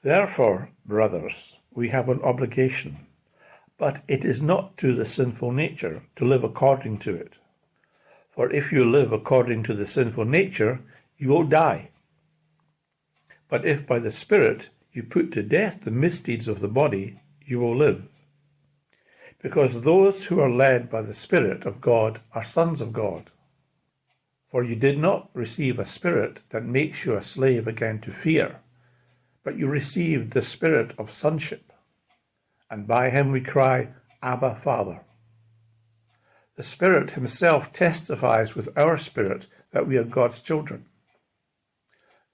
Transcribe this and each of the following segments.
Therefore, brothers, we have an obligation, but it is not to the sinful nature to live according to it. For if you live according to the sinful nature, you will die. But if by the Spirit you put to death the misdeeds of the body, you will live. Because those who are led by the Spirit of God are sons of God. For you did not receive a spirit that makes you a slave again to fear, but you received the Spirit of sonship, and by him we cry, Abba, Father. The Spirit himself testifies with our spirit that we are God's children.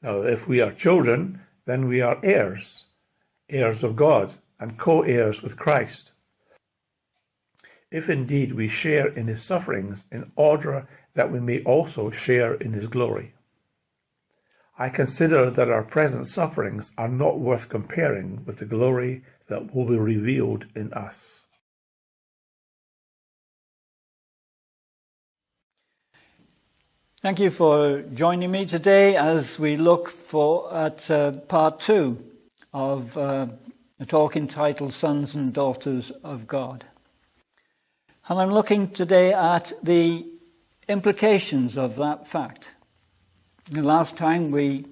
Now, if we are children, then we are heirs, heirs of God, and co-heirs with Christ. If indeed we share in his sufferings, in order that we may also share in his glory. I consider that our present sufferings are not worth comparing with the glory that will be revealed in us. Thank you for joining me today as we look at part 2 of the talk entitled Sons and Daughters of God. And I'm looking today at the implications of that fact. The last time we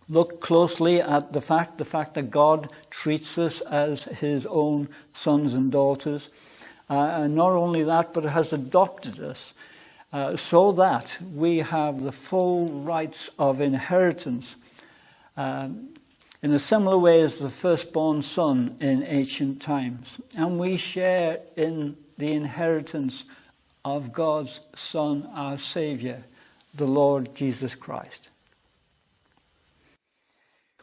looked closely at the fact that God treats us as his own sons and daughters. And not only that, but has adopted us so that we have the full rights of inheritance in a similar way as the firstborn son in ancient times. And we share in the inheritance of God's Son, our Saviour, the Lord Jesus Christ.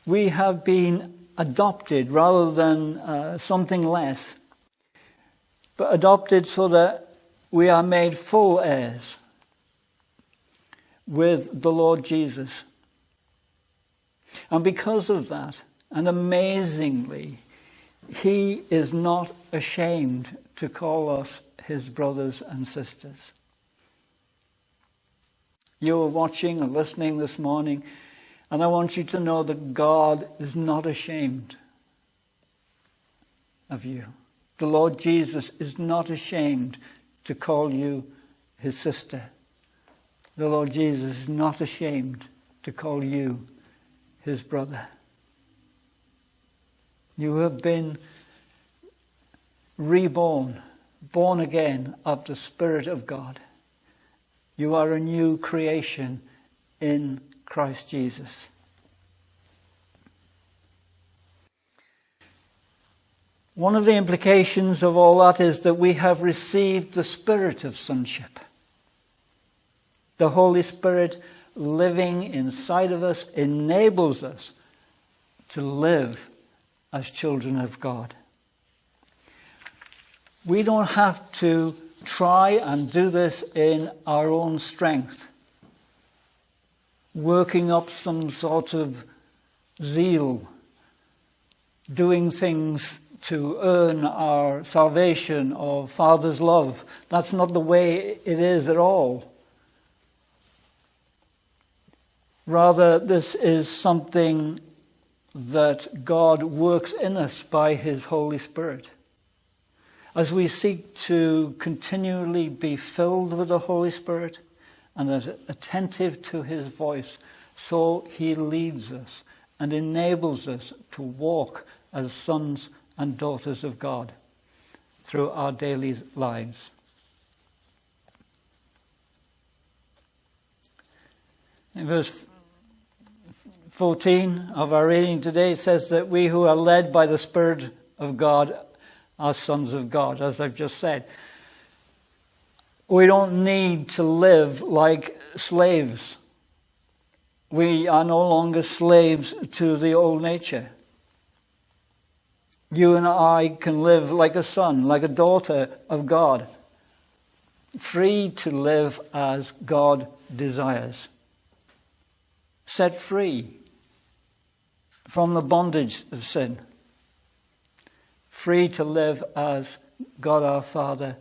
We have been adopted rather than something less, but adopted so that we are made full heirs with the Lord Jesus. And because of that, and amazingly, he is not ashamed to call us his brothers and sisters. You are watching and listening this morning, and I want you to know that God is not ashamed of you. The Lord Jesus is not ashamed to call you his sister. The Lord Jesus is not ashamed to call you his brother. You have been reborn, born again of the Spirit of God. You are a new creation in Christ Jesus. One of the implications of all that is that we have received the spirit of sonship. The Holy Spirit living inside of us enables us to live as children of God. We don't have to try and do this in our own strength, working up some sort of zeal, doing things to earn our salvation or Father's love. That's not the way it is at all. Rather, this is something that God works in us by his Holy Spirit. As we seek to continually be filled with the Holy Spirit and attentive to his voice, so he leads us and enables us to walk as sons and daughters of God through our daily lives. In verse 14 of our reading today, it says that we who are led by the Spirit of God are sons of God, as I've just said. We don't need to live like slaves. We are no longer slaves to the old nature. You and I can live like a son, like a daughter of God, free to live as God desires, set free from the bondage of sin, free to live as God our Father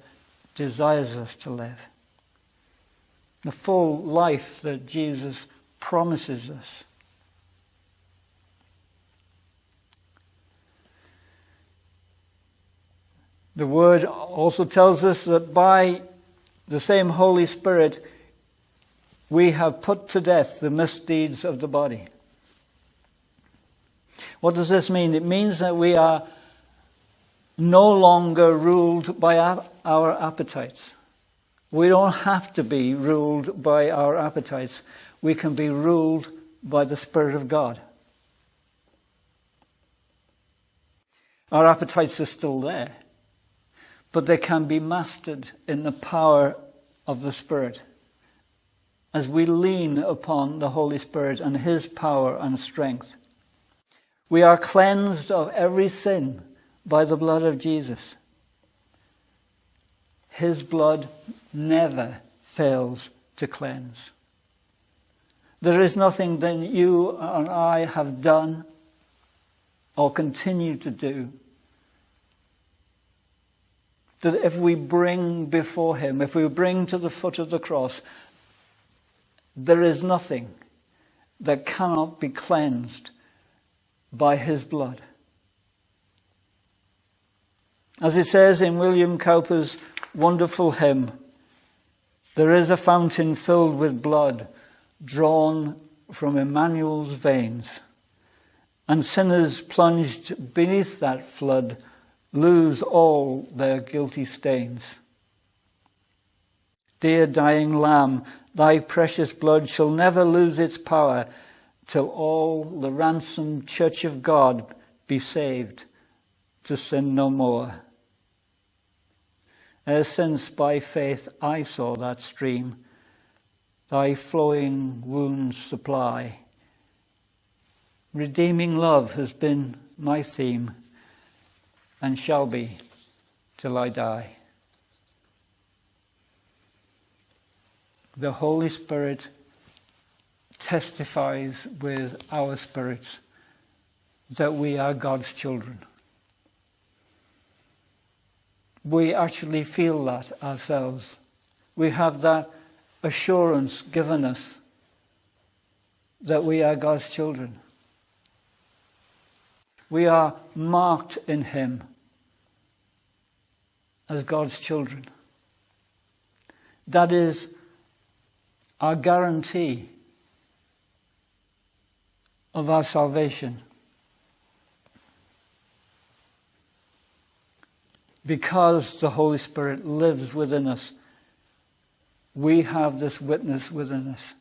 desires us to live. The full life that Jesus promises us. The Word also tells us that by the same Holy Spirit we have put to death the misdeeds of the body. What does this mean? It means that we are no longer ruled by our appetites. We don't have to be ruled by our appetites. We can be ruled by the Spirit of God. Our appetites are still there, but they can be mastered in the power of the Spirit as we lean upon the Holy Spirit and His power and strength. We are cleansed of every sin by the blood of Jesus. His blood never fails to cleanse. There is nothing that you and I have done or continue to do that if we bring before Him, if we bring to the foot of the cross, there is nothing that cannot be cleansed by His blood. As it says in William Cowper's wonderful hymn, there is a fountain filled with blood drawn from Emmanuel's veins, and sinners plunged beneath that flood lose all their guilty stains. Dear dying Lamb, thy precious blood shall never lose its power till all the ransomed church of God be saved to sin no more. Ere since by faith I saw that stream, thy flowing wounds supply. Redeeming love has been my theme, and shall be till I die. The Holy Spirit testifies with our spirits that we are God's children. We actually feel that ourselves. We have that assurance given us that we are God's children. We are marked in Him as God's children. That is our guarantee of our salvation. Because the Holy Spirit lives within us, we have this witness within us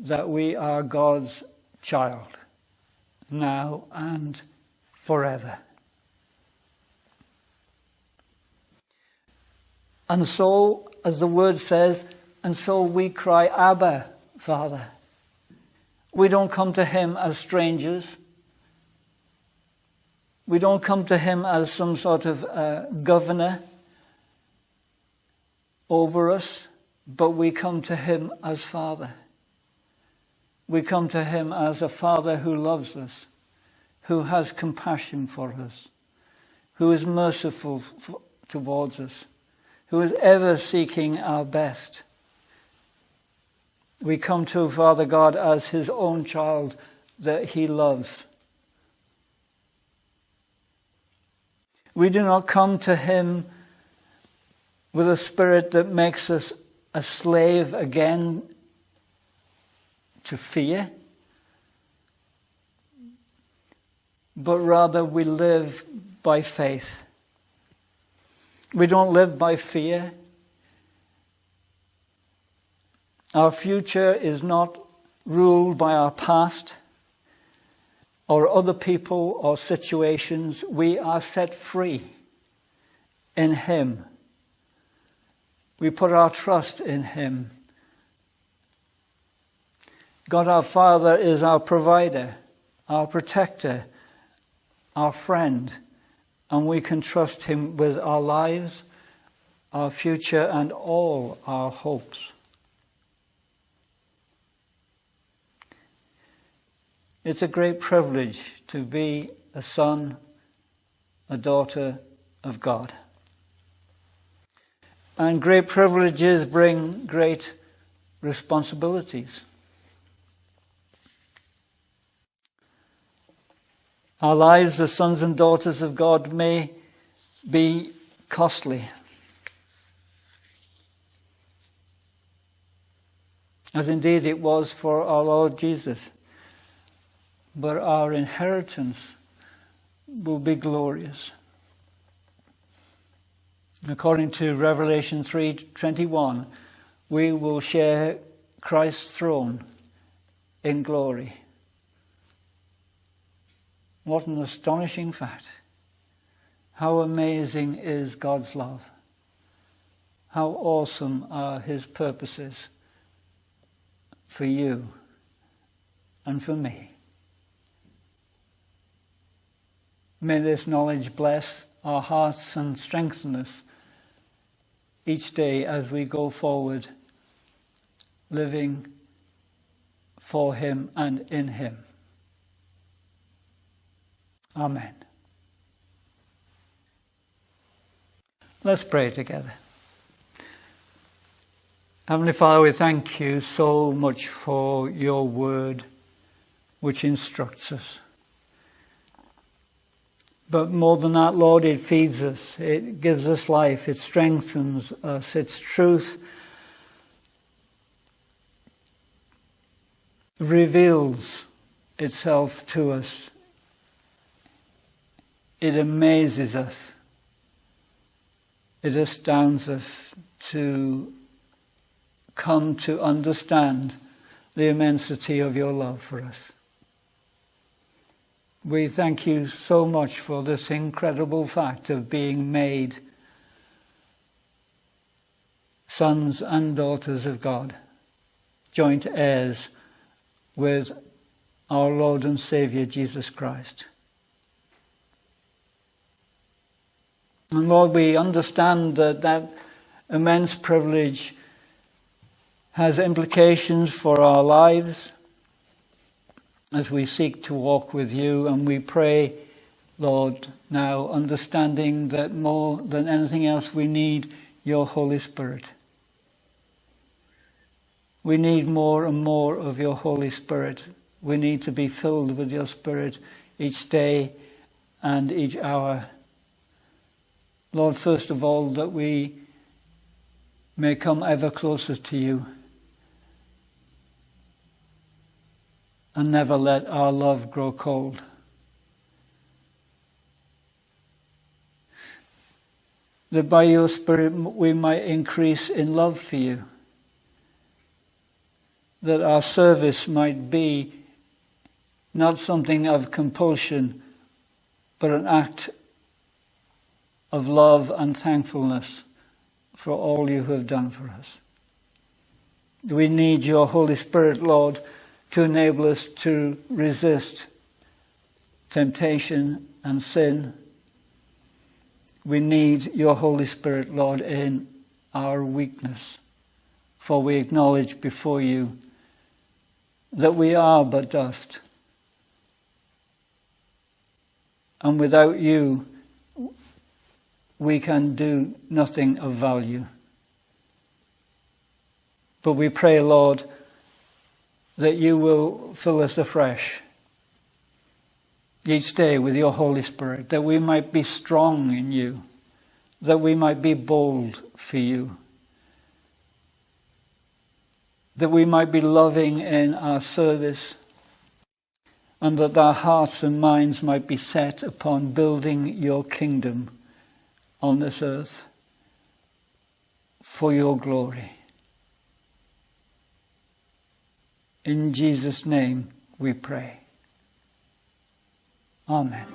that we are God's child, now and forever. And so, as the word says, and so we cry, Abba, Father. We don't come to Him as strangers. We don't come to Him as some sort of governor over us, but we come to Him as Father. We come to Him as a Father who loves us, who has compassion for us, who is merciful towards us, who is ever seeking our best. We come to Father God as His own child that He loves. We do not come to Him with a spirit that makes us a slave again to fear, but rather we live by faith. We don't live by fear. Our future is not ruled by our past or other people or situations. We are set free in Him. We put our trust in Him. God our Father is our provider, our protector, our friend, and we can trust Him with our lives, our future, and all our hopes. It's a great privilege to be a son, a daughter of God. And great privileges bring great responsibilities. Our lives as sons and daughters of God may be costly, as indeed it was for our Lord Jesus. But our inheritance will be glorious. According to Revelation 3:21, we will share Christ's throne in glory. What an astonishing fact. How amazing is God's love. How awesome are his purposes for you and for me. May this knowledge bless our hearts and strengthen us each day as we go forward, living for him and in him. Amen. Let's pray together. Heavenly Father, we thank you so much for your word which instructs us. But more than that, Lord, it feeds us. It gives us life. It strengthens us. Its truth reveals itself to us. It amazes us. It astounds us to come to understand the immensity of your love for us. We thank you so much for this incredible fact of being made sons and daughters of God, joint heirs with our Lord and Saviour Jesus Christ. And Lord, we understand that immense privilege has implications for our lives as we seek to walk with you, and we pray, Lord, now understanding that more than anything else we need your Holy Spirit. We need more and more of your Holy Spirit. We need to be filled with your Spirit each day and each hour. Lord, first of all, that we may come ever closer to you and never let our love grow cold. That by your Spirit we might increase in love for you. That our service might be not something of compulsion, but an act of love and thankfulness for all you have done for us. We need your Holy Spirit, Lord, to enable us to resist temptation and sin. We need your Holy Spirit, Lord, in our weakness, for we acknowledge before you that we are but dust. And without you, we can do nothing of value. But we pray, Lord, that you will fill us afresh each day with your Holy Spirit, that we might be strong in you, that we might be bold for you, that we might be loving in our service, and that our hearts and minds might be set upon building your kingdom on this earth for your glory. In Jesus' name we pray. Amen.